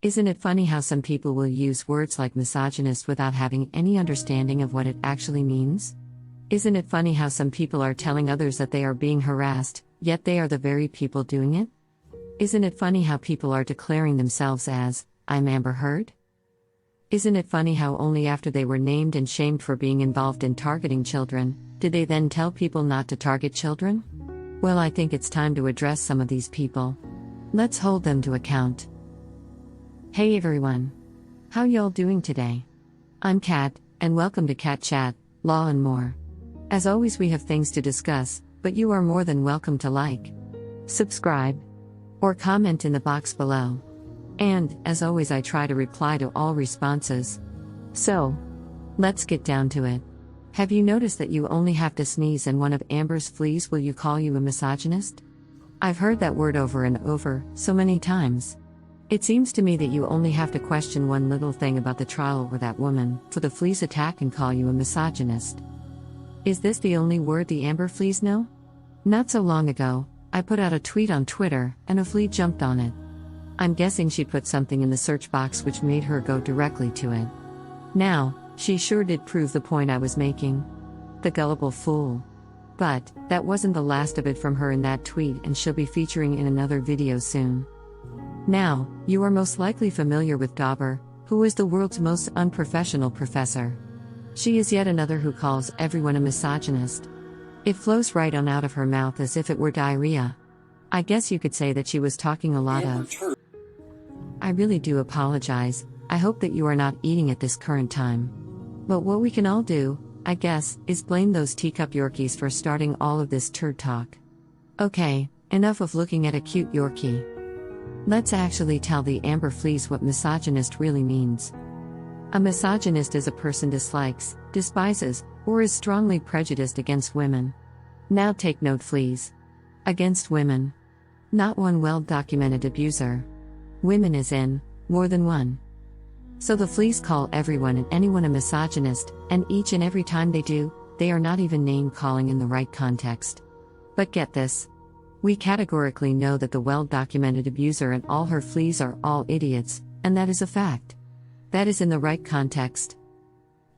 Isn't it funny how some people will use words like misogynist without having any understanding of what it actually means? Isn't it funny how some people are telling others that they are being harassed, yet they are the very people doing it? Isn't it funny how people are declaring themselves as, I'm Amber Heard? Isn't it funny how only after they were named and shamed for being involved in targeting children, did they then tell people not to target children? Well, I think it's time to address some of these people. Let's hold them to account. Hey everyone. How y'all doing today? I'm Kat, and welcome to Cat Chat, Law and More. As always, we have things to discuss, but you are more than welcome to like, subscribe, or comment in the box below. And, as always, I try to reply to all responses. So, let's get down to it. Have you noticed that you only have to sneeze and one of Amber's fleas will call you a misogynist? I've heard that word over and over, so many times. It seems to me that you only have to question one little thing about the trial over that woman for the fleas attack and call you a misogynist. Is this the only word the Amber fleas know? Not so long ago, I put out a tweet on Twitter, and a flea jumped on it. I'm guessing she put something in the search box which made her go directly to it. Now, she sure did prove the point I was making. The gullible fool. But, that wasn't the last of it from her in that tweet, and she'll be featuring in another video soon. Now, you are most likely familiar with Dobber, who is the world's most unprofessional professor. She is yet another who calls everyone a misogynist. It flows right on out of her mouth as if it were diarrhea. I guess you could say that she was talking a lot of. I really do apologize. I hope that you are not eating at this current time. But what we can all do, I guess, is blame those teacup Yorkies for starting all of this turd talk. Okay, enough of looking at a cute Yorkie. Let's actually tell the Amber fleas what misogynist really means. A misogynist is a person dislikes, despises, or is strongly prejudiced against women. Now take note, fleas. Against women. Not one well-documented abuser. Women as in, more than one. So the fleas call everyone and anyone a misogynist, and each and every time they do, they are not even name-calling in the right context. But get this. We categorically know that the well-documented abuser and all her fleas are all idiots, and that is a fact. That is in the right context.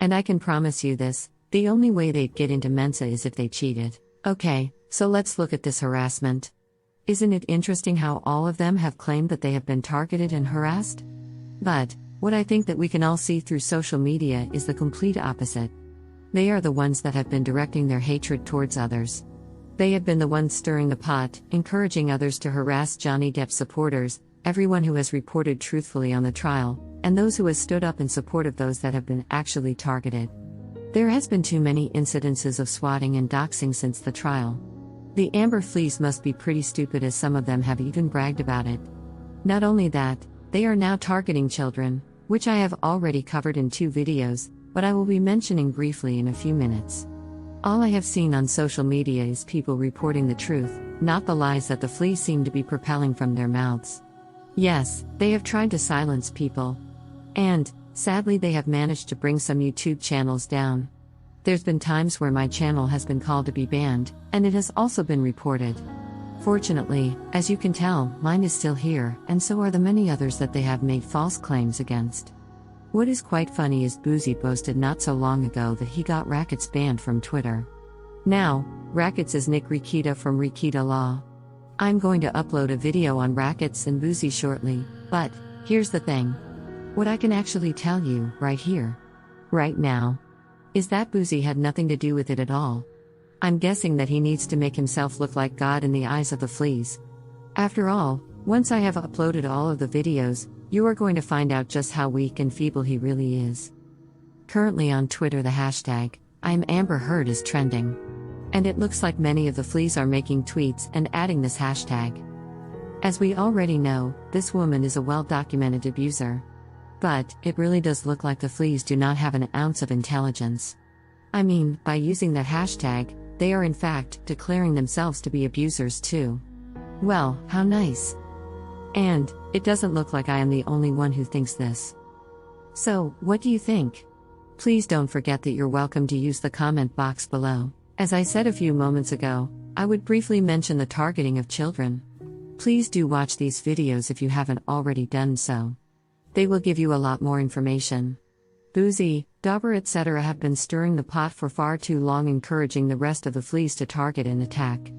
And I can promise you this, the only way they'd get into Mensa is if they cheated. Okay, so let's look at this harassment. Isn't it interesting how all of them have claimed that they have been targeted and harassed? But, what I think that we can all see through social media is the complete opposite. They are the ones that have been directing their hatred towards others. They have been the ones stirring the pot, encouraging others to harass Johnny Depp supporters, everyone who has reported truthfully on the trial, and those who has stood up in support of those that have been actually targeted. There has been too many incidences of swatting and doxing since the trial. The Amber fleas must be pretty stupid, as some of them have even bragged about it. Not only that, they are now targeting children, which I have already covered in 2 videos, but I will be mentioning briefly in a few minutes. All I have seen on social media is people reporting the truth, not the lies that the fleas seem to be propelling from their mouths. Yes, they have tried to silence people. And, sadly, they have managed to bring some YouTube channels down. There's been times where my channel has been called to be banned, and it has also been reported. Fortunately, as you can tell, mine is still here, and so are the many others that they have made false claims against. What is quite funny is Bouzy boasted not so long ago that he got Rackets banned from Twitter. Now, Rackets is Nick Rikita from Rikita Law. I'm going to upload a video on Rackets and Bouzy shortly, but, here's the thing. What I can actually tell you, right here, right now, is that Bouzy had nothing to do with it at all. I'm guessing that he needs to make himself look like God in the eyes of the fleas. After all, once I have uploaded all of the videos, you are going to find out just how weak and feeble he really is. Currently on Twitter, the hashtag, I'm Amber Heard is trending. And it looks like many of the fleas are making tweets and adding this hashtag. As we already know, this woman is a well-documented abuser. But, it really does look like the fleas do not have an ounce of intelligence. I mean, by using that hashtag, they are in fact declaring themselves to be abusers too. Well, how nice. And, it doesn't look like I am the only one who thinks this. So, what do you think? Please don't forget that you're welcome to use the comment box below. As I said a few moments ago, I would briefly mention the targeting of children. Please do watch these videos if you haven't already done so. They will give you a lot more information. Bouzy, Dobber etc. have been stirring the pot for far too long, encouraging the rest of the fleas to target and attack.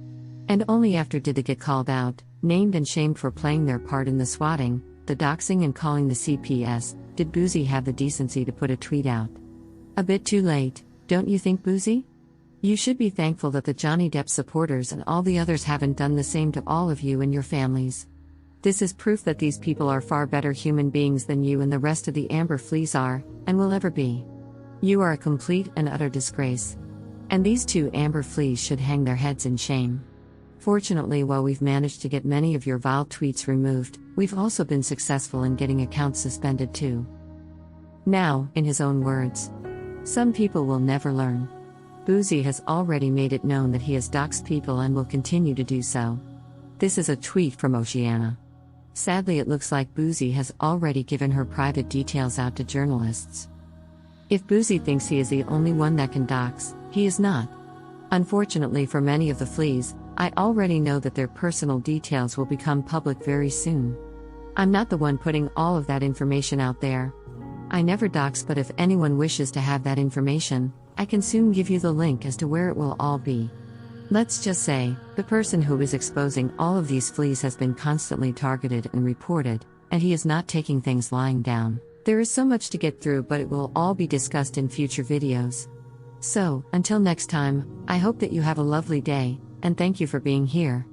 And only after did they get called out, named and shamed for playing their part in the swatting, the doxing and calling the CPS, did Bouzy have the decency to put a tweet out. A bit too late, don't you think, Bouzy? You should be thankful that the Johnny Depp supporters and all the others haven't done the same to all of you and your families. This is proof that these people are far better human beings than you and the rest of the Amber Fleas are, and will ever be. You are a complete and utter disgrace. And these two Amber Fleas should hang their heads in shame. Fortunately, while we've managed to get many of your vile tweets removed, we've also been successful in getting accounts suspended too. Now, in his own words, some people will never learn. Bouzy has already made it known that he has doxed people and will continue to do so. This is a tweet from Oceana. Sadly, it looks like Bouzy has already given her private details out to journalists. If Bouzy thinks he is the only one that can dox, he is not. Unfortunately for many of the fleas, I already know that their personal details will become public very soon. I'm not the one putting all of that information out there. I never dox, but if anyone wishes to have that information, I can soon give you the link as to where it will all be. Let's just say, the person who is exposing all of these fleas has been constantly targeted and reported, and he is not taking things lying down. There is so much to get through, but it will all be discussed in future videos. So, until next time, I hope that you have a lovely day, and thank you for being here.